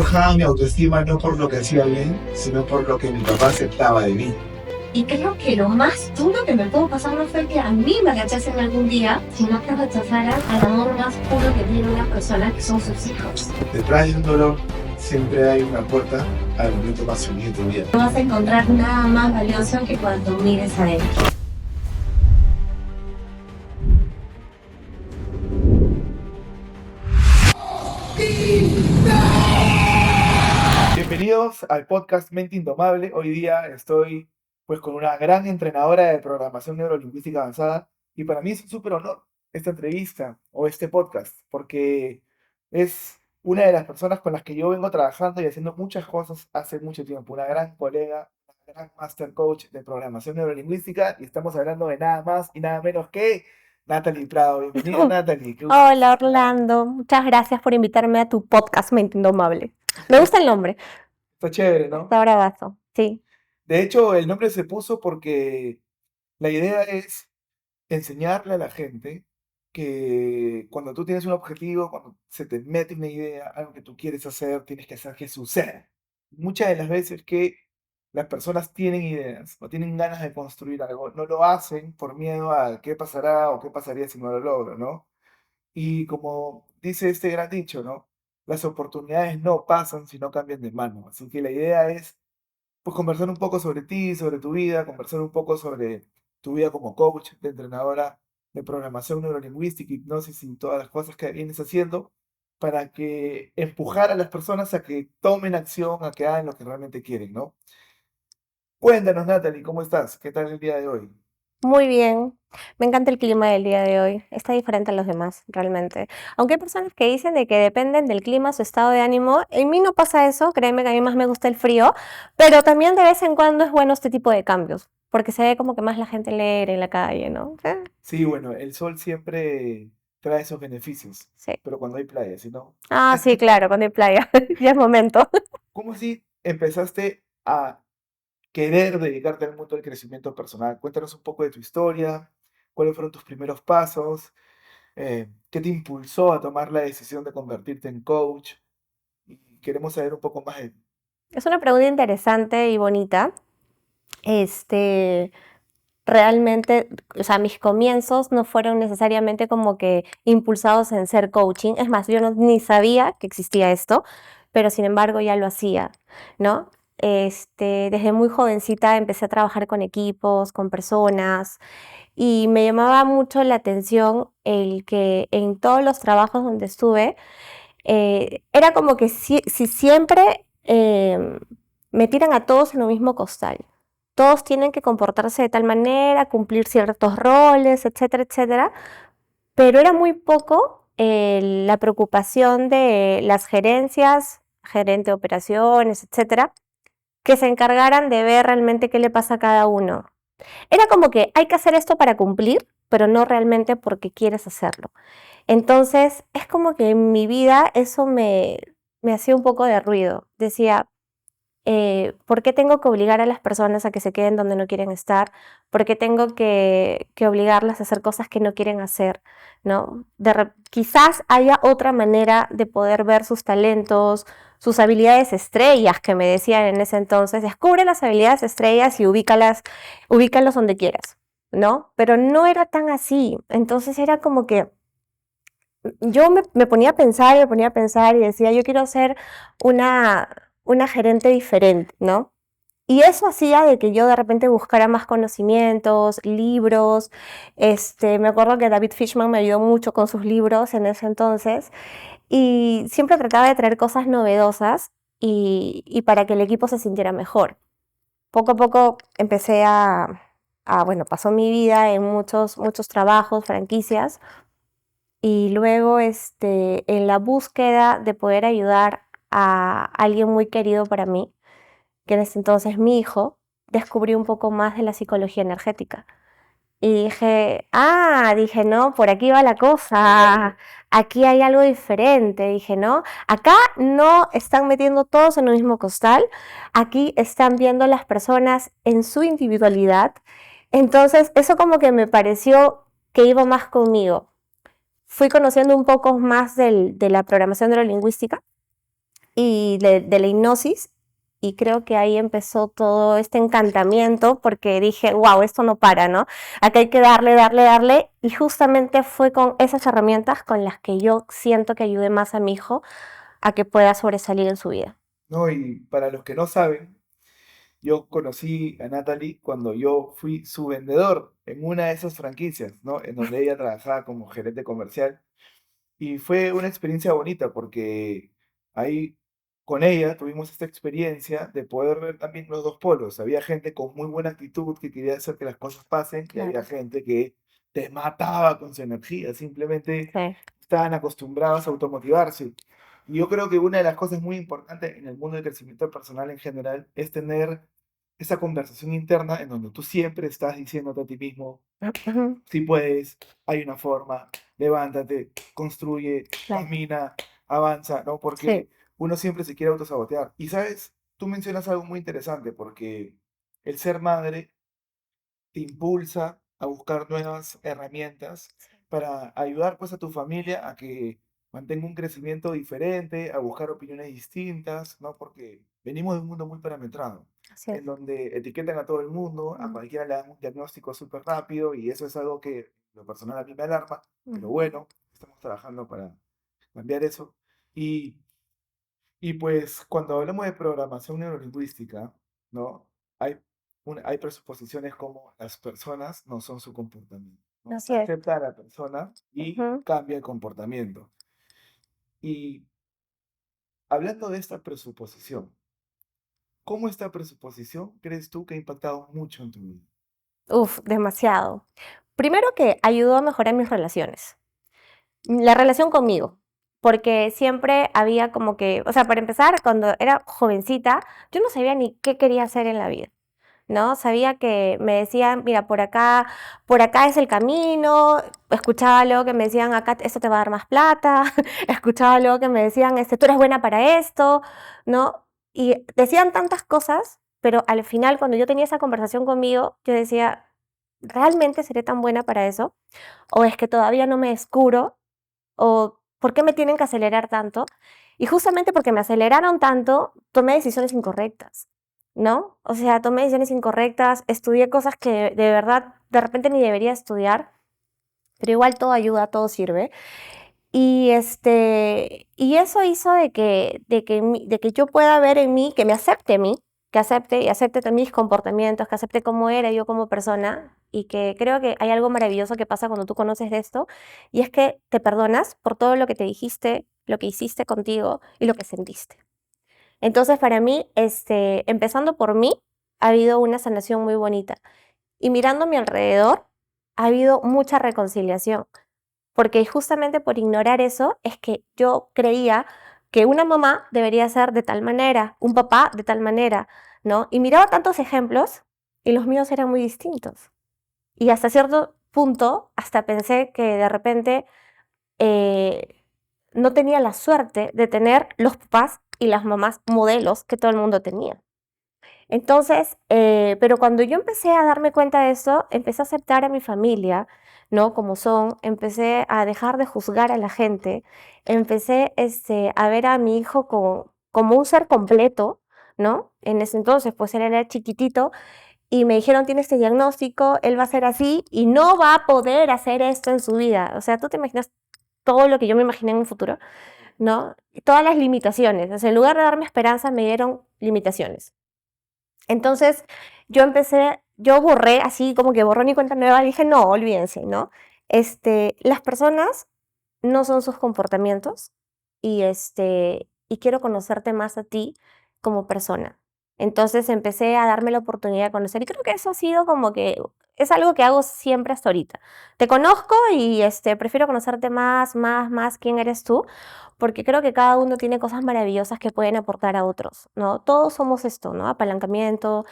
forjaba mi autoestima no por lo que hacía bien, sino por lo que mi papá aceptaba de mí. Y creo que lo más duro que me pudo pasar no fue que a mí me rechasen algún día, sino que rechazaran al amor más puro que tiene una persona, que son sus hijos. Detrás de un dolor siempre hay una puerta al momento más feliz de tu vida. No vas a encontrar nada más valioso que cuando mires adentro. Bienvenidos al podcast Mente Indomable. Hoy día estoy pues con una gran entrenadora de programación neurolingüística avanzada y para mí es un súper honor esta entrevista o este podcast porque es una de las personas con las que yo vengo trabajando y haciendo muchas cosas hace mucho tiempo. Una gran colega, una gran master coach de programación neurolingüística y estamos hablando de nada más y nada menos que Natalie Prado. Bienvenida, Natalie. Qué gusto. Hola Orlando, muchas gracias por invitarme a tu podcast Mente Indomable. Me gusta el nombre, Está chévere, ¿no? está bravazo, sí. De hecho, el nombre se puso porque la idea es enseñarle a la gente que cuando tú tienes un objetivo, cuando se te mete una idea, algo que tú quieres hacer, tienes que hacer que suceda. Muchas de las veces que las personas tienen ideas o tienen ganas de construir algo, no lo hacen por miedo a qué pasará o qué pasaría si no lo logro, ¿no? Y como dice este gran dicho, ¿no? Las oportunidades no pasan si no cambian de mano. Así que la idea es pues conversar un poco sobre ti, sobre tu vida, conversar un poco sobre tu vida como coach, de entrenadora de programación neurolingüística, hipnosis y todas las cosas que vienes haciendo para que empujar a las personas a que tomen acción, a que hagan lo que realmente quieren, ¿no? Cuéntanos, Natalie, ¿cómo estás? ¿Qué tal el día de hoy? Muy bien, me encanta el clima del día de hoy, está diferente a los demás, realmente. Aunque hay personas que dicen de que dependen del clima, su estado de ánimo, en mí no pasa eso, créeme que a mí más me gusta el frío, pero también de vez en cuando es bueno este tipo de cambios, porque se ve como que más la gente alegre en la calle, ¿no? Sí, bueno, el sol siempre trae esos beneficios, Sí. pero cuando hay playa, ¿sí no? Ah, sí, claro, cuando hay playa, ya es momento. ¿Cómo así empezaste a querer dedicarte al mundo del crecimiento personal? Cuéntanos un poco de tu historia, cuáles fueron tus primeros pasos, qué te impulsó a tomar la decisión de convertirte en coach. Y queremos saber un poco más de ti. Es una pregunta interesante y bonita. Este, Realmente, o sea, mis comienzos no fueron necesariamente como que impulsados en ser coaching. Es más, yo ni sabía que existía esto, pero sin embargo ya lo hacía, ¿no? Desde muy jovencita empecé a trabajar con equipos, con personas, y me llamaba mucho la atención el que en todos los trabajos donde estuve, era como que si siempre me tiran a todos en lo mismo costal. Todos tienen que comportarse de tal manera, cumplir ciertos roles, etcétera, etcétera. Pero era muy poco la preocupación de las gerencias, gerente de operaciones, etcétera, que se encargaran de ver realmente qué le pasa a cada uno. Era como que hay que hacer esto para cumplir, pero no realmente porque quieres hacerlo. Entonces, es como que en mi vida eso me hacía un poco de ruido. Decía, ¿por qué tengo que obligar a las personas a que se queden donde no quieren estar? ¿Por qué tengo que obligarlas a hacer cosas que no quieren hacer? ¿No? Quizás haya otra manera de poder ver sus talentos, sus habilidades estrellas, que me decían en ese entonces. Descubre las habilidades estrellas y ubícalos donde quieras, ¿no? Pero no era tan así. Entonces era como que yo me ponía a pensar y me ponía a pensar y decía, yo quiero ser una, una gerente diferente, ¿no? Y eso hacía de que yo de repente buscara más conocimientos, libros. Me acuerdo que David Fishman me ayudó mucho con sus libros en ese entonces y siempre trataba de traer cosas novedosas y para que el equipo se sintiera mejor. Poco a poco empecé bueno, pasó mi vida en muchos trabajos, franquicias, y luego en la búsqueda de poder ayudar a alguien muy querido para mí, que en ese entonces mi hijo, descubrí un poco más de la psicología energética. Y dije, no, por aquí va la cosa, aquí hay algo diferente. Dije, no, acá no están metiendo todos en el mismo costal, aquí están viendo las personas en su individualidad. Entonces, eso como que me pareció que iba más conmigo. Fui conociendo un poco más de la programación neurolingüística y de la hipnosis. Y creo que ahí empezó todo este encantamiento porque dije, wow, esto no para, ¿no? Acá hay que darle, darle, darle. Y justamente fue con esas herramientas con las que yo siento que ayudé más a mi hijo a que pueda sobresalir en su vida. ¿no? Y para los que no saben, yo conocí a Natalie cuando yo fui su vendedor en una de esas franquicias, ¿no? En donde ella trabajaba como gerente comercial. Y fue una experiencia bonita porque ahí con ella tuvimos esta experiencia de poder ver también los dos polos. Había gente con muy buena actitud que quería hacer que las cosas pasen y había Claro. gente que te mataba con su energía, simplemente Sí. estaban acostumbrados a automotivarse. Y yo creo que una de las cosas muy importantes en el mundo del crecimiento personal en general es tener esa conversación interna en donde tú siempre estás diciéndote a ti mismo, Ujú. si puedes, hay una forma, levántate, construye, Claro. camina, avanza, ¿no? Sí. Porque uno siempre se quiere autosabotear. Y sabes, tú mencionas algo muy interesante porque el ser madre te impulsa a buscar nuevas herramientas para ayudar pues a tu familia a que mantenga un crecimiento diferente, a buscar opiniones distintas, ¿no? Porque venimos de un mundo muy parametrado, Así es. en donde etiquetan a todo el mundo, a Mm, cualquiera le dan un diagnóstico súper rápido y eso es algo que en lo personal a mí me alarma, pero mm. bueno, estamos trabajando para cambiar eso. Y y pues cuando hablamos de programación neurolingüística, ¿no? Hay, hay presuposiciones como las personas no son su comportamiento, ¿no? Así es. Acepta a la persona y Ujú. cambia el comportamiento. Y hablando de esta presuposición, ¿cómo esta presuposición crees tú que ha impactado mucho en tu vida? Uf, demasiado. Primero que ayudó a mejorar mis relaciones. La relación conmigo, porque siempre había como que, o sea, para empezar, cuando era jovencita, yo no sabía ni qué quería hacer en la vida, ¿no? Sabía que me decían, mira, por acá es el camino, escuchaba luego que me decían, acá esto te va a dar más plata, escuchaba luego que me decían, tú eres buena para esto, ¿no? Y decían tantas cosas, pero al final, cuando yo tenía esa conversación conmigo, yo decía, ¿realmente seré tan buena para eso? ¿O es que todavía no me descubro? ¿O por qué me tienen que acelerar tanto? Y justamente porque me aceleraron tanto, tomé decisiones incorrectas, ¿no? O sea, tomé decisiones incorrectas, estudié cosas que de verdad de repente ni debería estudiar, pero igual todo ayuda, todo sirve. Y eso hizo de que yo pueda ver en mí, que me acepte a mí, que acepte y acepte también mis comportamientos, que acepte cómo era yo como persona, y que creo que hay algo maravilloso que pasa cuando tú conoces de esto, y es que te perdonas por todo lo que te dijiste, lo que hiciste contigo y lo que sentiste. Entonces, para mí, empezando por mí, ha habido una sanación muy bonita. Y mirando a mi alrededor, ha habido mucha reconciliación. Porque justamente por ignorar eso es que yo creía que una mamá debería ser de tal manera, un papá de tal manera, ¿no? Y miraba tantos ejemplos y los míos eran muy distintos. Y hasta cierto punto, hasta pensé que de repente eh, no tenía la suerte de tener los papás y las mamás modelos que todo el mundo tenía. Entonces, pero cuando yo empecé a darme cuenta de eso, empecé a aceptar a mi familia, ¿no? Como son, empecé a dejar de juzgar a la gente, empecé a ver a mi hijo como un ser completo, ¿no? En ese entonces, pues él era chiquitito y me dijeron, tiene este diagnóstico, él va a ser así y no va a poder hacer esto en su vida. O sea, tú te imaginas todo lo que yo me imaginé en un futuro, ¿no? Y todas las limitaciones. O sea, en lugar de darme esperanza, me dieron limitaciones. Entonces, yo borré así como que borrón y cuenta nueva, dije, no, olvídense, ¿no? Las personas no son sus comportamientos y quiero conocerte más a ti como persona. Entonces empecé a darme la oportunidad de conocer y creo que eso ha sido como que es algo que hago siempre hasta ahorita. Te conozco y prefiero conocerte más quién eres tú, porque creo que cada uno tiene cosas maravillosas que pueden aportar a otros, ¿no? Todos somos esto, ¿no? Apalancamiento,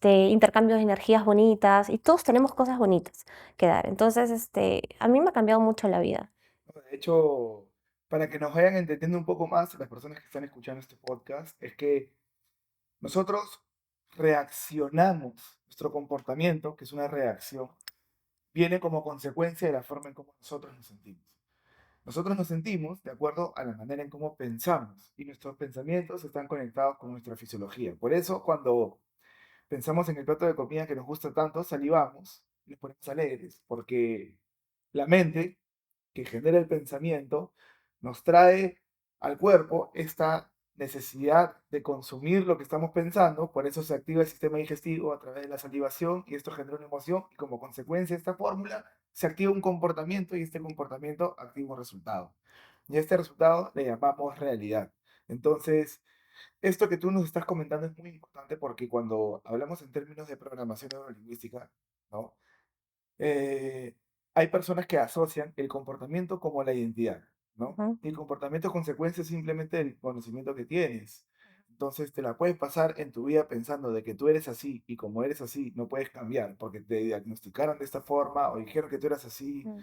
intercambio de energías bonitas y todos tenemos cosas bonitas que dar. Entonces, a mí me ha cambiado mucho la vida. ¿No? De hecho, para que nos vayan entendiendo un poco más las personas que están escuchando este podcast, es que nosotros reaccionamos, nuestro comportamiento, que es una reacción, viene como consecuencia de la forma en cómo nosotros nos sentimos. Nosotros nos sentimos de acuerdo a la manera en cómo pensamos y nuestros pensamientos están conectados con nuestra fisiología. Por eso, cuando pensamos en el plato de comida que nos gusta tanto, salivamos y nos ponemos alegres, porque la mente que genera el pensamiento nos trae al cuerpo esta necesidad de consumir lo que estamos pensando, por eso se activa el sistema digestivo a través de la salivación y esto genera una emoción y como consecuencia de esta fórmula se activa un comportamiento y este comportamiento activa un resultado. Y a este resultado le llamamos realidad. Entonces, esto que tú nos estás comentando es muy importante porque cuando hablamos en términos de programación neurolingüística, ¿no? Eh, hay personas que asocian el comportamiento como la identidad, ¿no? Ujú. Y el comportamiento es consecuencia simplemente del conocimiento que tienes. Entonces te la puedes pasar en tu vida pensando de que tú eres así y como eres así no puedes cambiar porque te diagnosticaron de esta forma o dijeron que tú eras así Mm,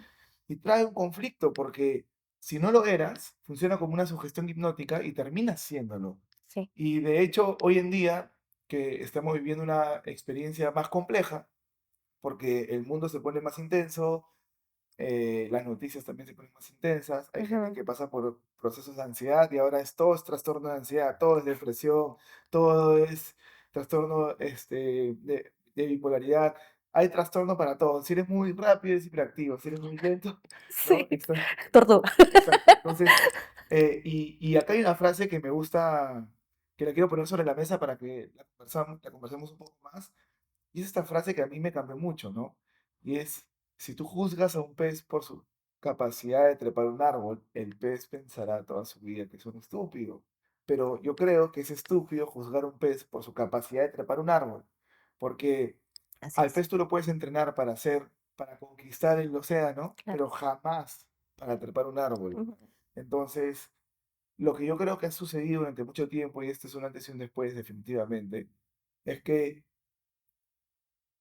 y trae un conflicto porque si no lo eras, funciona como una sugestión hipnótica y terminas siéndolo. sí. Y de hecho, hoy en día, que estamos viviendo una experiencia más compleja, porque el mundo se pone más intenso, las noticias también se ponen más intensas, hay gente Ujú. que pasa por procesos de ansiedad y ahora es todo es trastorno de ansiedad, todo es depresión, todo es trastorno de bipolaridad. Hay trastorno para todo. Si eres muy rápido, eres hiperactivo. Si eeres muy lento, ¿no? Sí, Estás, tortuga. exacto. Entonces, y acá hay una frase que me gusta, que la quiero poner sobre la mesa para que la conversemos un poco más. Y es esta frase que a mí me cambió mucho, ¿no? Y es, si tú juzgas a un pez por su capacidad de trepar un árbol, el pez pensará toda su vida que es un estúpido. Pero yo creo que es estúpido juzgar a un pez por su capacidad de trepar un árbol, porque Así al es, pez tú lo puedes entrenar para conquistar el océano, claro. pero jamás para trepar un árbol. Ujú. Entonces, lo que yo creo que ha sucedido durante mucho tiempo, y este es un antes y un después definitivamente, es que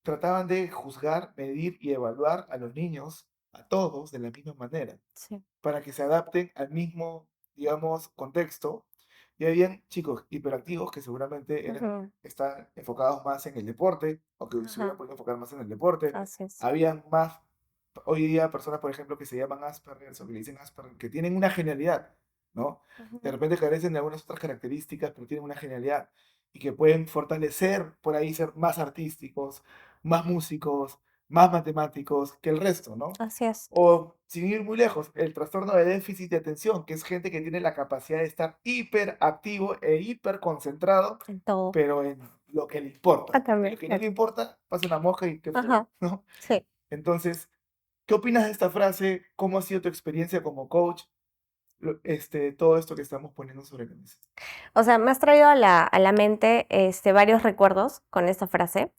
trataban de juzgar, medir y evaluar a los niños, a todos, de la misma manera, Sí. para que se adapten al mismo, digamos, contexto. Y habían chicos hiperactivos que seguramente Ujú. están enfocados más en el deporte, o que se hubieran Ajá, podido enfocar más en el deporte. así es. Habían más, hoy día, personas, por ejemplo, que se llaman Asperger, o que le dicen Asperger, que tienen una genialidad, ¿no? De Ujú. repente carecen de algunas otras características, pero tienen una genialidad y que pueden fortalecer, por ahí ser más artísticos, más músicos, más matemáticos que el resto, ¿no? Así es, O, sin ir muy lejos, el trastorno de déficit de atención, que es gente que tiene la capacidad de estar hiperactivo e hiperconcentrado, en todo. pero en lo que le importa. Ah, En también, lo que no claro. le importa, pasa una mosca y qué fue, Ajá, ¿no? sí. Entonces, ¿qué opinas de esta frase? ¿Cómo ha sido tu experiencia como coach? Todo esto que estamos poniendo sobre la mesa. O sea, me has traído a la mente varios recuerdos con esta frase.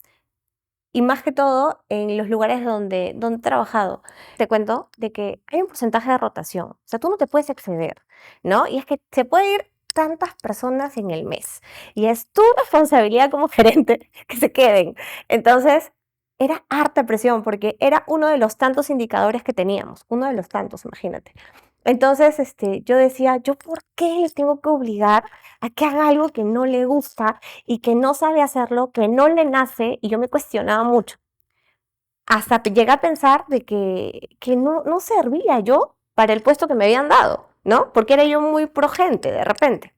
Y más que todo en los lugares donde he trabajado. Te cuento de que hay un porcentaje de rotación. O sea, tú no te puedes exceder, ¿no? Y es que se puede ir tantas personas en el mes. Y es tu responsabilidad como gerente que se queden. Entonces, era harta presión porque era uno de los tantos indicadores que teníamos. Uno de los tantos, imagínate. Entonces, yo decía, ¿yo por qué le tengo que obligar a que haga algo que no le gusta y que no sabe hacerlo, que no le nace? Y yo me cuestionaba mucho. Hasta llegué a pensar de que no servía yo para el puesto que me habían dado, ¿no? Porque era yo muy pro gente de repente.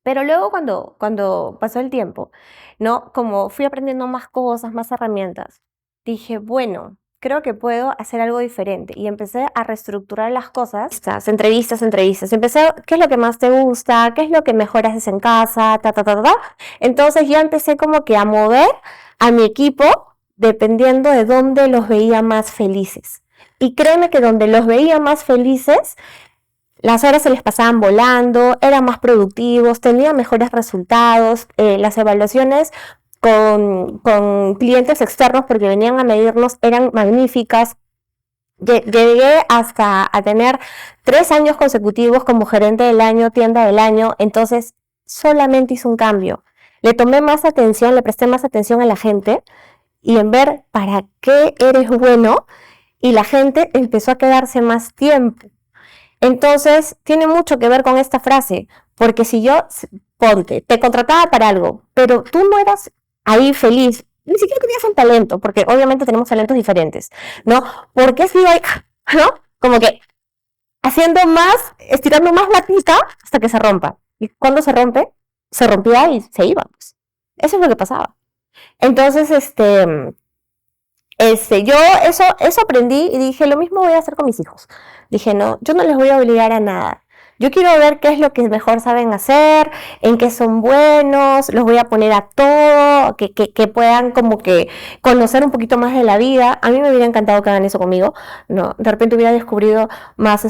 Pero luego cuando pasó el tiempo, ¿no? Como fui aprendiendo más cosas, más herramientas, dije, bueno, creo que puedo hacer algo diferente. Y empecé a reestructurar las cosas. Entrevistas. Empecé, ¿qué es lo que más te gusta? ¿Qué es lo que mejor haces en casa? Entonces ya empecé como que a mover a mi equipo dependiendo de dónde los veía más felices. Y créeme que donde los veía más felices, las horas se les pasaban volando, eran más productivos, tenían mejores resultados, las evaluaciones con clientes externos porque venían a medirnos eran magníficas. Llegué hasta a tener 3 años consecutivos como gerente del año, tienda del año, entonces solamente hice un cambio. Le tomé más atención, le presté más atención a la gente y en ver para qué eres bueno y la gente empezó a quedarse más tiempo. Entonces, tiene mucho que ver con esta frase, porque si yo, ponte, te contrataba para algo, pero tú no eras ahí feliz, ni siquiera tenías un talento, porque obviamente tenemos talentos diferentes, ¿no? ¿Por qué si hay, no? Como que estirando más la tinta hasta que se rompa. Y cuando se rompe, se rompía y se iba, pues. Eso es lo que pasaba. Entonces, yo eso aprendí y dije, lo mismo voy a hacer con mis hijos. Dije, no, yo no les voy a obligar a nada. Yo quiero ver qué es lo que mejor saben hacer, en qué son buenos, los voy a poner a todo, que puedan como que conocer un poquito más de la vida. A mí me hubiera encantado que hagan eso conmigo, ¿no? De repente hubiera descubrido más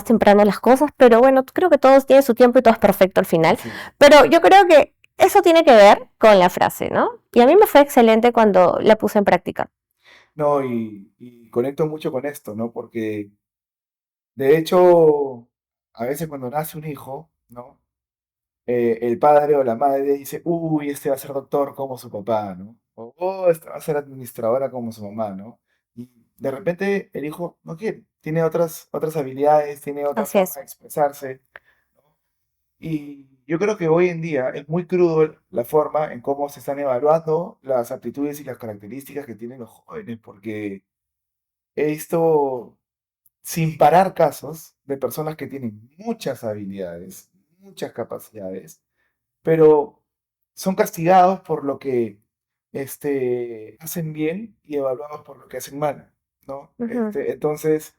temprano las cosas, pero bueno, creo que todos tienen su tiempo y todo es perfecto al final. Sí. Pero yo creo que eso tiene que ver con la frase, ¿no? Y a mí me fue excelente cuando la puse en práctica. No, y conecto mucho con esto, ¿no? Porque de hecho, a veces cuando nace un hijo, ¿no? El padre o la madre dice, uy, este va a ser doctor como su papá, ¿no? O "Oh, esta va a ser administradora como su mamá, ¿no? Y de repente el hijo no quiere, tiene otras habilidades, tiene otra Así forma es. de expresarse, ¿no? Y yo creo que hoy en día es muy crudo la forma en cómo se están evaluando las aptitudes y las características que tienen los jóvenes, porque he visto sin parar casos de personas que tienen muchas habilidades, muchas capacidades, pero son castigados por lo que hacen bien y evaluados por lo que hacen mal, ¿no? Ujú. Entonces,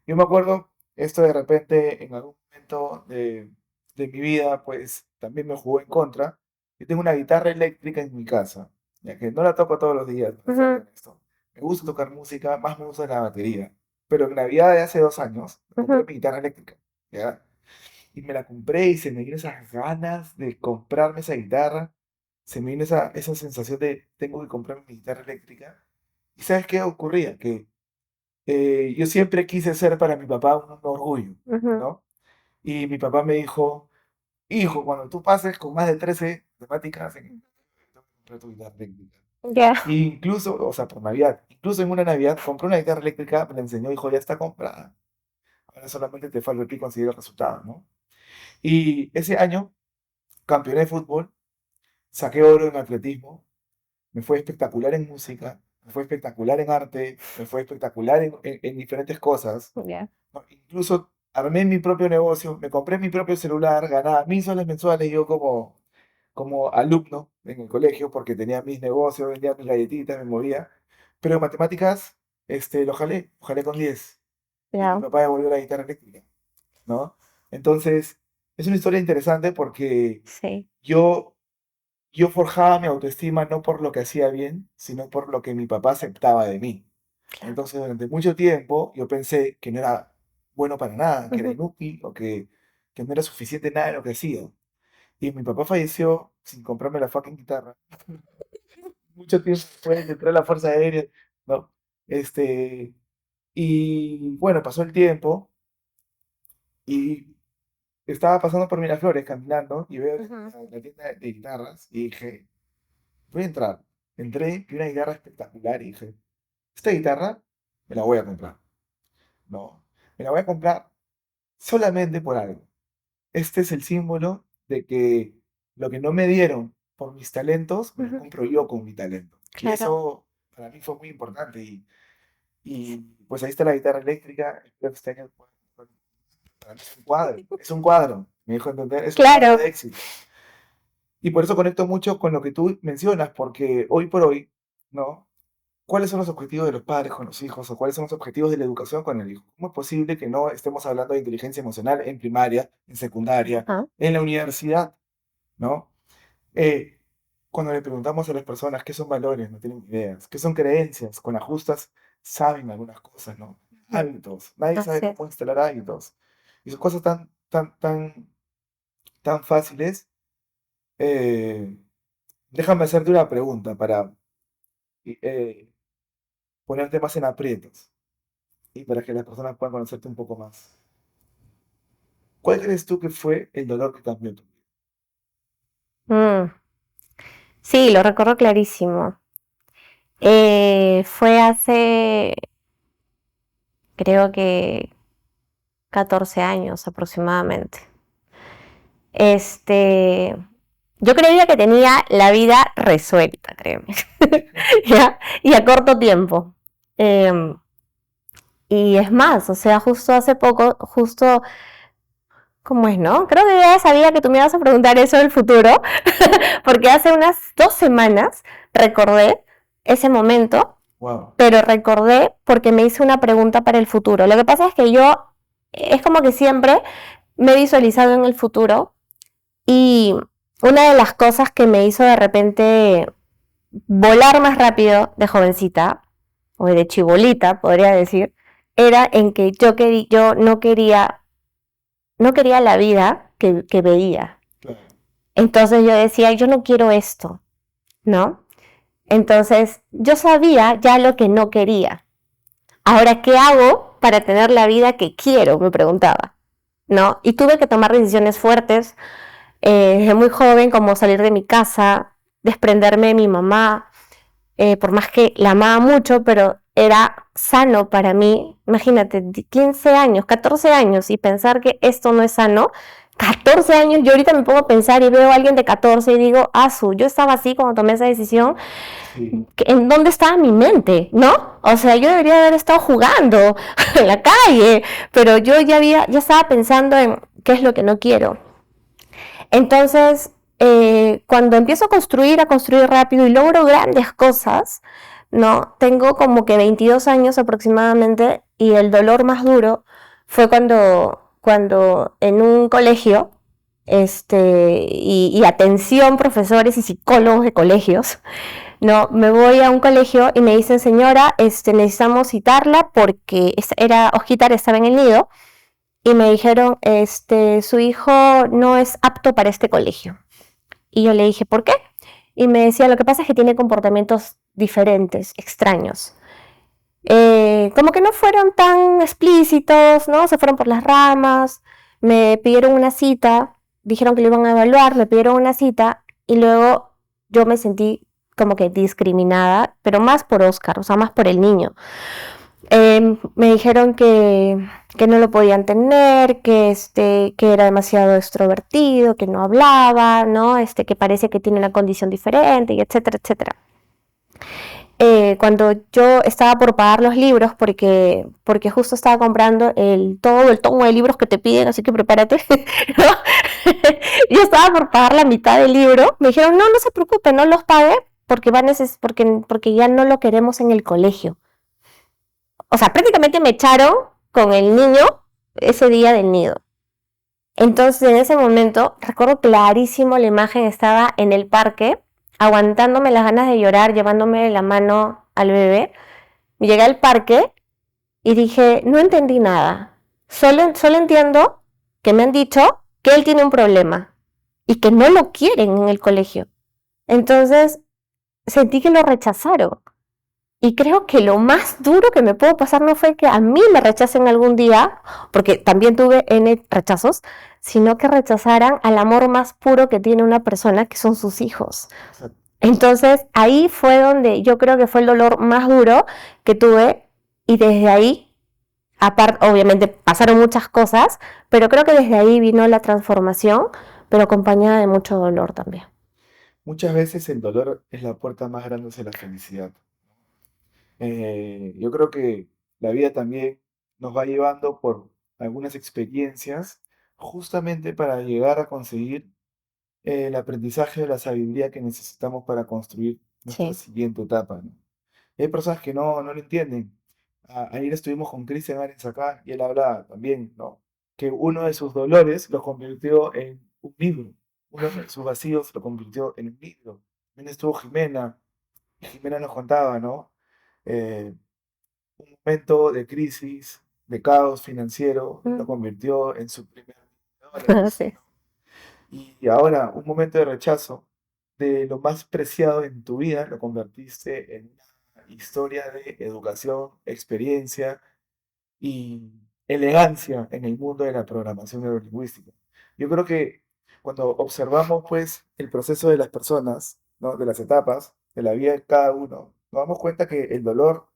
yo me acuerdo, esto de repente en algún momento de mi vida, pues también me jugó en contra. Yo tengo una guitarra eléctrica en mi casa, ya que no la toco todos los días, para Ujú. serte honesto. Me gusta tocar música, más me gusta la batería. Pero en Navidad de hace 2 años, me compré Ujú. mi guitarra eléctrica, ¿ya? Y me la compré y se me vino esas ganas de comprarme esa guitarra. Se me vino esa sensación de tengo que comprarme mi guitarra eléctrica. ¿Y sabes qué ocurría? Que yo siempre quise ser para mi papá un orgullo, Ujú. ¿no? Y mi papá me dijo, hijo, cuando tú pases con más de 13 temáticas, tengo que comprar tu guitarra eléctrica. Ya. E incluso, o sea, por Navidad, incluso en una Navidad compré una guitarra eléctrica, me la enseñó, hijo, ya está comprada. Ahora solamente te falta a ti conseguir el resultado, ¿no? Y ese año campeoné de fútbol, saqué oro en atletismo, me fue espectacular en música, me fue espectacular en arte, me fue espectacular en diferentes cosas, Ya. ¿no? Incluso armé mi propio negocio, me compré mi propio celular, ganaba 1.000 soles mensuales yo como alumno en el colegio, porque tenía mis negocios, vendía mis galletitas, me movía. Pero en matemáticas, lo jalé con 10. Y mi Ya. papá devolvió la guitarra eléctrica, ¿no? Entonces, es una historia interesante porque Sí. yo yo forjaba mi autoestima no por lo que hacía bien, sino por lo que mi papá aceptaba de mí. Claro. Entonces, durante mucho tiempo, yo pensé que no era bueno para nada, que era Ujú. inútil o que no era suficiente nada de lo que hacía. Y mi papá falleció sin comprarme la fucking guitarra. Mucho tiempo después de entrar a la Fuerza Aérea, ¿no? Y bueno, pasó el tiempo y estaba pasando por Miraflores caminando y veo Ujú. la tienda de guitarras y dije, voy a entrar. Entré, vi una guitarra espectacular y dije, esta guitarra me la voy a comprar. No, me la voy a comprar solamente por algo. Este es el símbolo de que lo que no me dieron por mis talentos, me lo Ujú. compro yo con mi talento. Y Claro. eso para mí fue muy importante. Y pues ahí está la guitarra eléctrica. Espero que este año para mí es un cuadro. Es un cuadro. Me dijo entender, es un cuadro Claro. de éxito. Y por eso conecto mucho con lo que tú mencionas, porque hoy por hoy, ¿no? ¿Cuáles son los objetivos de los padres con los hijos o cuáles son los objetivos de la educación con el hijo? ¿Cómo es posible que no estemos hablando de inteligencia emocional en primaria, en secundaria, Ah. en la universidad, ¿no? Eh, Cuando le preguntamos a las personas qué son valores, no tienen ideas, qué son creencias, con las justas saben algunas cosas, ¿no? Ujú. Hábitos, nadie sabe Así es. cómo instalar hábitos. Y son cosas tan fáciles. Eh, Déjame hacerte una pregunta para eh, ponerte más en aprietos y para que las personas puedan conocerte un poco más. ¿Cuál crees tú que fue el dolor que cambió tu vida? Mm. Sí, lo recuerdo clarísimo. Fue hace, creo que 14 años aproximadamente. Este, yo creía que tenía la vida resuelta, créeme. ¿Ya? Y a corto tiempo. Em, Y es más, o sea, justo hace poco, justo, ¿cómo es, no? Creo que ya sabía que tú me ibas a preguntar eso del futuro, porque hace unas 2 semanas recordé ese momento, Wow. pero recordé porque me hice una pregunta para el futuro. Lo que pasa es que yo, es como que siempre me he visualizado en el futuro y una de las cosas que me hizo de repente volar más rápido de jovencita, o de chibolita, podría decir, era en que yo no quería la vida que veía. Claro. Entonces yo decía, yo no quiero esto, ¿no? Entonces yo sabía ya lo que no quería. Ahora, ¿qué hago para tener la vida que quiero? Me preguntaba, ¿no? Y tuve que tomar decisiones fuertes desde muy joven, como salir de mi casa, desprenderme de mi mamá, por más que la amaba mucho, pero era sano para mí. Imagínate, 15 años, 14 años y pensar que esto no es sano. 14 años, yo ahorita me pongo a pensar y veo a alguien de 14 y digo, yo estaba así cuando tomé esa decisión, Sí. ¿en dónde estaba mi mente? ¿No? O sea, yo debería haber estado jugando en la calle, pero yo ya estaba pensando en qué es lo que no quiero. Entonces, cuando empiezo a construir rápido y logro grandes cosas, ¿no? Tengo como que 22 años aproximadamente y el dolor más duro fue cuando en un colegio, y atención profesores y psicólogos de colegios, no, me voy a un colegio y me dicen, señora, necesitamos citarla porque Osquitar estaba en el nido y me dijeron, su hijo no es apto para este colegio. Y yo le dije, ¿por qué? Y me decía, lo que pasa es que tiene comportamientos diferentes, extraños. Como que no fueron tan explícitos, ¿no? Se fueron por las ramas, me pidieron una cita, dijeron que lo iban a evaluar, me pidieron una cita y luego yo me sentí como que discriminada, pero más por Oscar, o sea, más por el niño. Me dijeron que no lo podían tener, que era demasiado extrovertido, que no hablaba, ¿no? Que parece que tiene una condición diferente, y etcétera, etcétera. Cuando yo estaba por pagar los libros, porque justo estaba comprando todo el tomo de libros que te piden, así que prepárate, ¿no? Yo estaba por pagar la mitad del libro, me dijeron, no, no se preocupe, no los pague, porque ya no lo queremos en el colegio. O sea, prácticamente me echaron con el niño ese día del nido. Entonces, en ese momento, recuerdo clarísimo la imagen, estaba en el parque, aguantándome las ganas de llorar, llevándome la mano al bebé. Llegué al parque y dije, no entendí nada. Solo entiendo que me han dicho que él tiene un problema y que no lo quieren en el colegio. Entonces, sentí que lo rechazaron. Y creo que lo más duro que me pudo pasar no fue que a mí me rechacen algún día, porque también tuve N rechazos, sino que rechazaran al amor más puro que tiene una persona, que son sus hijos. Exacto. Entonces ahí fue donde yo creo que fue el dolor más duro que tuve y desde ahí, aparte, obviamente pasaron muchas cosas, pero creo que desde ahí vino la transformación, pero acompañada de mucho dolor también. Muchas veces el dolor es la puerta más grande hacia la felicidad. Yo creo que la vida también nos va llevando por algunas experiencias justamente para llegar a conseguir el aprendizaje de la sabiduría que necesitamos para construir nuestra Sí. siguiente etapa, ¿no? Y hay personas que no lo entienden. Ayer estuvimos con Cristian Arens acá y él habla también, ¿no? Que uno de sus dolores lo convirtió en un libro. Uno de sus vacíos lo convirtió en un libro. También estuvo Jimena, y Jimena nos contaba, ¿no? Eh, un momento de crisis, de caos financiero, lo convirtió en su primer $1,000,000, Sí. ¿no? Y ahora, un momento de rechazo de lo más preciado en tu vida, lo convertiste en una historia de educación, experiencia y elegancia en el mundo de la programación neurolingüística. Yo creo que cuando observamos pues el proceso de las personas, ¿no? De las etapas de la vida de cada uno, nos damos cuenta que el dolor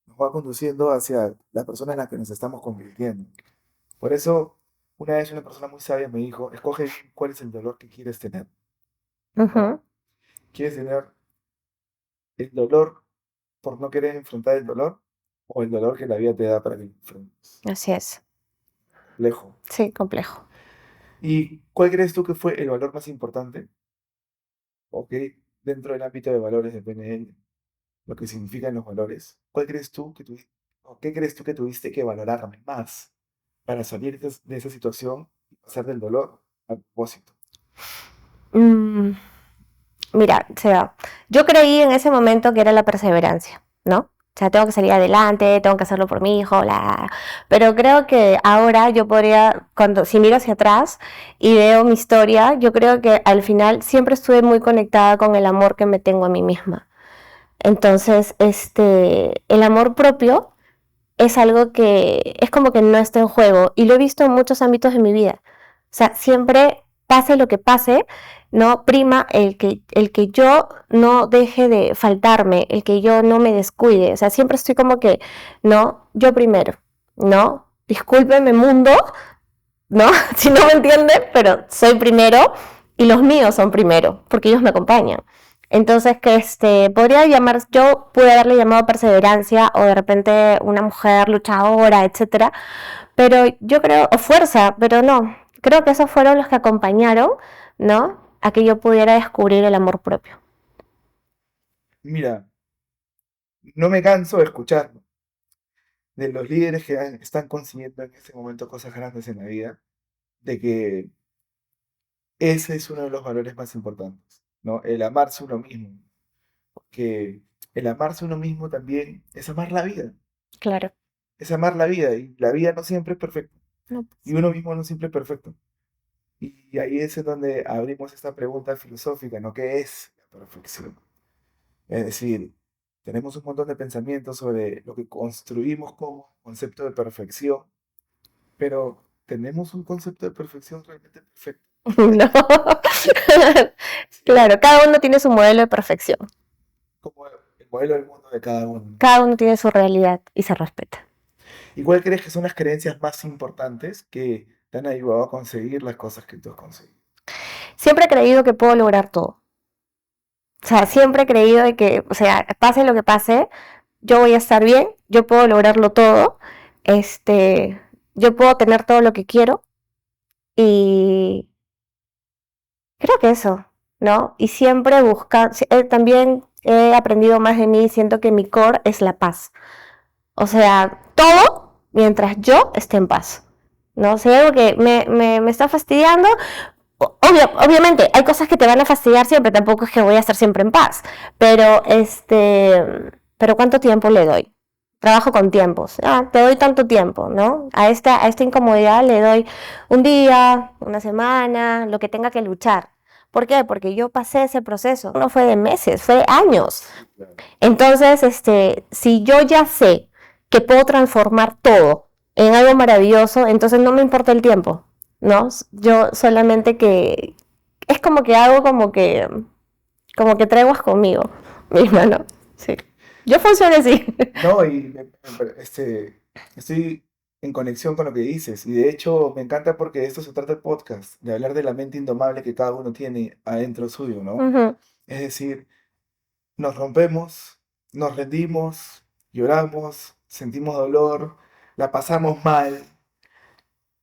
nos va conduciendo hacia la persona en la que nos estamos convirtiendo. Por eso, una vez una persona muy sabia me dijo, escoge bien cuál es el dolor que quieres tener, ¿no? Ujú. ¿Quieres tener el dolor por no querer enfrentar el dolor? o el dolor que la vida te da para que lo enfrentes. Así es. Complejo. Sí, complejo. ¿Y cuál crees tú que fue el valor más importante? O que dentro del ámbito de valores depende de lo que significan los valores. ¿Cuál crees tú que o qué crees tú que tuviste que valorar más para salir de esa situación y pasar del dolor al propósito? Mm, Mira, o sea, yo creí en ese momento que era la perseverancia, ¿no? O sea, tengo que salir adelante, tengo que hacerlo por mi hijo, bla. Pero creo que ahora yo podría, si miro hacia atrás y veo mi historia, yo creo que al final siempre estuve muy conectada con el amor que me tengo a mí misma. Entonces, el amor propio es algo que es como que no está en juego y lo he visto en muchos ámbitos de mi vida. O sea, siempre pase lo que pase, no prima el que yo no deje de faltarme, el que yo no me descuide. O sea, siempre estoy como que, no, yo primero, no, discúlpeme mundo, no, si no me entienden, pero soy primero y los míos son primero, porque ellos me acompañan. Entonces, podría llamar, yo pude haberle llamado perseverancia o de repente una mujer luchadora, etcétera, pero yo creo, o fuerza, pero no, creo que esos fueron los que acompañaron, ¿no? A que yo pudiera descubrir el amor propio. Mira, no me canso de escuchar de los líderes que están consiguiendo en este momento cosas grandes en la vida, de que ese es uno de los valores más importantes, ¿no? El amarse uno mismo. Que el amarse uno mismo también es amar la vida, Claro. es amar la vida y la vida no siempre es perfecta No. y uno mismo no siempre es perfecto. Y ahí es en donde abrimos esta pregunta filosófica, ¿no? ¿Qué es la perfección? Es decir, tenemos un montón de pensamientos sobre lo que construimos como concepto de perfección, pero ¿tenemos un concepto de perfección realmente perfecto? No. Sí, Claro, cada uno tiene su modelo de perfección. como el modelo del mundo de cada uno, ¿no? Cada uno tiene su realidad y se respeta. ¿Y cuál crees que son las creencias más importantes que te han ayudado a conseguir las cosas que tú has conseguido? Siempre he creído que puedo lograr todo. O sea, siempre he creído de que, o sea, pase lo que pase, yo voy a estar bien, yo puedo lograrlo todo, yo puedo tener todo lo que quiero y creo que eso, ¿no? Y siempre también he aprendido más de mí, siento que mi core es la paz. O sea, todo mientras yo esté en paz, ¿no? Si hay algo que me está fastidiando, obviamente hay cosas que te van a fastidiar siempre, tampoco es que voy a estar siempre en paz, pero pero ¿cuánto tiempo le doy? Trabajo con tiempos, te doy tanto tiempo, ¿no? A esta incomodidad le doy un día, una semana, lo que tenga que luchar. ¿Por qué? Porque yo pasé ese proceso, no fue de meses, fue de años. Entonces, si yo ya sé que puedo transformar todo en algo maravilloso, entonces no me importa el tiempo, ¿no? Yo solamente que es como que hago como que treguas conmigo misma, ¿no? Sí. Yo funciono así. No, y estoy en conexión con lo que dices. Y de hecho me encanta porque de esto se trata el podcast, de hablar de la mente indomable que cada uno tiene adentro suyo, ¿no? Ujú, Es decir, nos rompemos, nos rendimos, lloramos, sentimos dolor, la pasamos mal,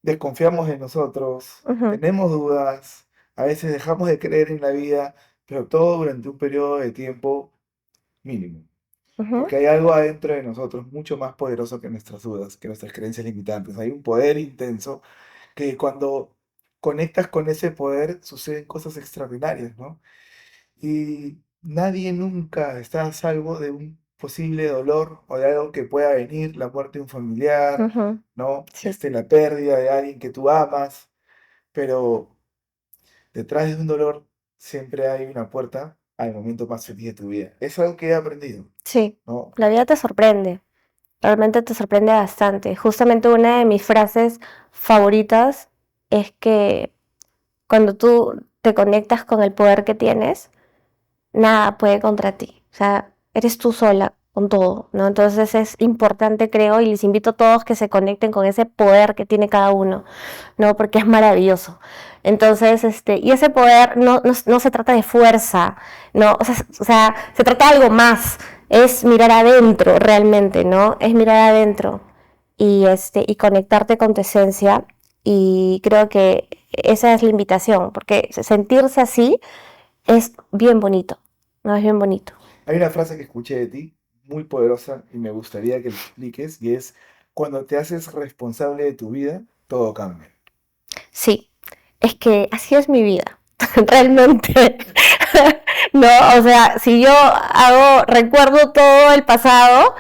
desconfiamos de nosotros, ujú, tenemos dudas, a veces dejamos de creer en la vida, pero todo durante un periodo de tiempo mínimo. ujú. Porque hay algo adentro de nosotros mucho más poderoso que nuestras dudas, que nuestras creencias limitantes. Hay un poder intenso que cuando conectas con ese poder suceden cosas extraordinarias, ¿no? Y nadie nunca está a salvo de un posible dolor o de algo que pueda venir, la muerte de un familiar, Ujú, ¿no? sí, La pérdida de alguien que tú amas, pero detrás de un dolor siempre hay una puerta al momento más feliz de tu vida. Es algo que he aprendido, sí. ¿no? La vida te sorprende. Realmente te sorprende bastante. Justamente una de mis frases favoritas es que cuando tú te conectas con el poder que tienes, nada puede contra ti. O sea, eres tú sola con todo, ¿no? Entonces es importante, creo, y les invito a todos que se conecten con ese poder que tiene cada uno, ¿no? Porque es maravilloso. Entonces, y ese poder no se trata de fuerza, ¿no? O sea, se trata de algo más, es mirar adentro realmente, ¿no? Es mirar adentro y conectarte con tu esencia. Y creo que esa es la invitación, porque sentirse así es bien bonito, ¿no? Es bien bonito. Hay una frase que escuché de ti, muy poderosa, y me gustaría que la expliques, y es, cuando te haces responsable de tu vida, todo cambia. Sí, es que así es mi vida, realmente. No, o sea, si yo recuerdo todo el pasado,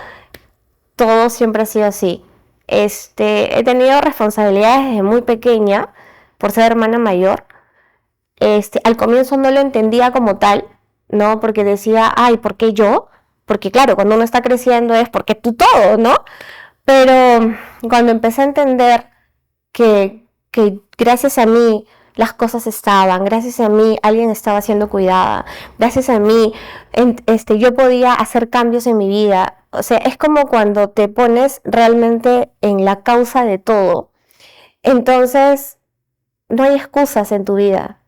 todo siempre ha sido así. He tenido responsabilidades desde muy pequeña por ser hermana mayor. Al comienzo no lo entendía como tal, ¿no? Porque decía, ay, ¿por qué yo? Porque claro, cuando uno está creciendo es porque tú todo, ¿no? Pero cuando empecé a entender que gracias a mí las cosas estaban, gracias a mí alguien estaba siendo cuidada, gracias a mí yo podía hacer cambios en mi vida. O sea, es como cuando te pones realmente en la causa de todo. Entonces, no hay excusas en tu vida.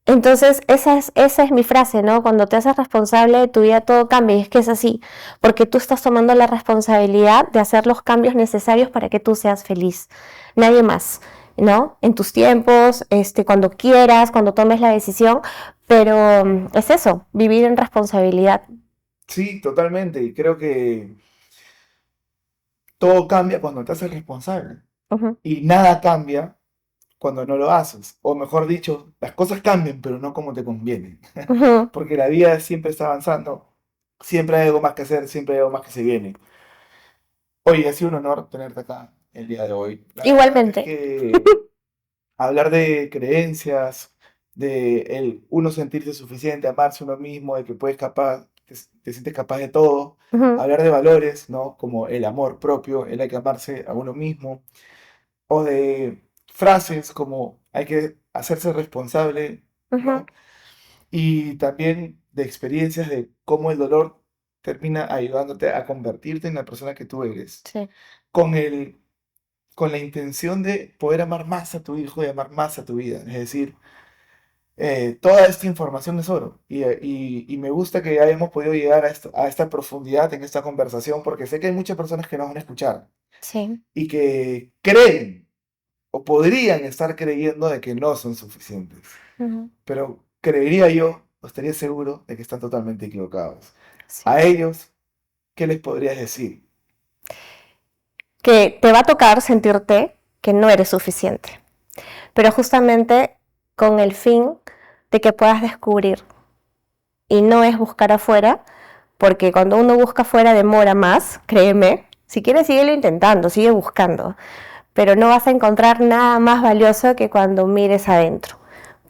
Entonces, esa es mi frase, ¿no? Cuando te haces responsable de tu vida, todo cambia. Y es que es así, porque tú estás tomando la responsabilidad de hacer los cambios necesarios para que tú seas feliz. Nadie más, ¿no? En tus tiempos, cuando quieras, cuando tomes la decisión. Pero es eso, vivir en responsabilidad. Sí, totalmente, y creo que todo cambia cuando te haces responsable, Ujú, y nada cambia cuando no lo haces, o mejor dicho, las cosas cambian, pero no como te conviene, ujú. porque la vida siempre está avanzando, siempre hay algo más que hacer, siempre hay algo más que se viene. Oye, ha sido un honor tenerte acá el día de hoy. La verdad es Igualmente. que hablar de creencias, de el uno sentirse suficiente, amarse uno mismo, de que te sientes capaz de todo, Ujú, hablar de valores, ¿no? Como el amor propio, el hay que amarse a uno mismo, o de frases como hay que hacerse responsable, ujú. ¿no? Y también de experiencias de cómo el dolor termina ayudándote a convertirte en la persona que tú eres, Sí. con con la intención de poder amar más a tu hijo y amar más a tu vida. Es decir, toda esta información es oro y me gusta que hayamos podido llegar a esta profundidad en esta conversación porque sé que hay muchas personas que nos van a escuchar Sí. y que creen o podrían estar creyendo de que no son suficientes, Ujú, pero creería yo, o estaría seguro de que están totalmente equivocados. sí. A ellos, ¿qué les podrías decir? Que te va a tocar sentirte que no eres suficiente, pero justamente con el fin de que puedas descubrir. Y no es buscar afuera, porque cuando uno busca afuera demora más, créeme. Si quieres, síguelo intentando, sigue buscando, pero no vas a encontrar nada más valioso que cuando mires adentro,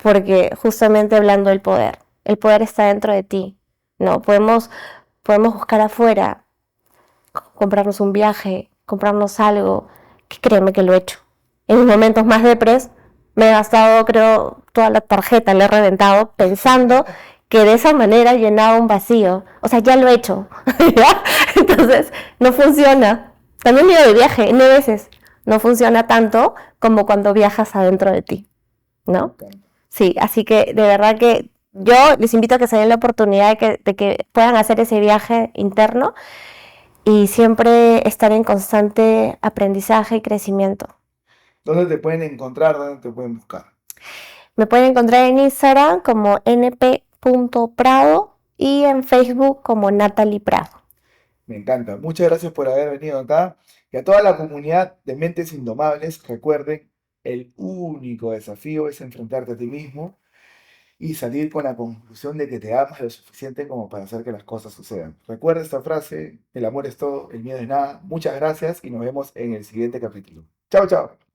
porque justamente hablando del poder, el poder está dentro de ti. No, podemos buscar afuera, comprarnos un viaje, comprarnos algo, que créeme que lo he hecho. En mis momentos más depres me he gastado, creo, toda la tarjeta, la he reventado pensando que de esa manera llenaba un vacío. O sea, ya lo he hecho. ¿Ya? Entonces, no funciona. También me he ido de viaje, N veces. No funciona tanto como cuando viajas adentro de ti, Me ¿no? encanta. Sí, así que de verdad que yo les invito a que se den la oportunidad de que puedan hacer ese viaje interno y siempre estar en constante aprendizaje y crecimiento. ¿Dónde te pueden encontrar? ¿Dónde te pueden buscar? Me pueden encontrar en Instagram como np.prado y en Facebook como Natalie Prado. Me encanta. Muchas gracias por haber venido acá. Y a toda la comunidad de Mentes Indomables, recuerden, el único desafío es enfrentarte a ti mismo y salir con la conclusión de que te amas lo suficiente como para hacer que las cosas sucedan. Recuerda esta frase, el amor es todo, el miedo es nada. Muchas gracias y nos vemos en el siguiente capítulo. Chao, chao.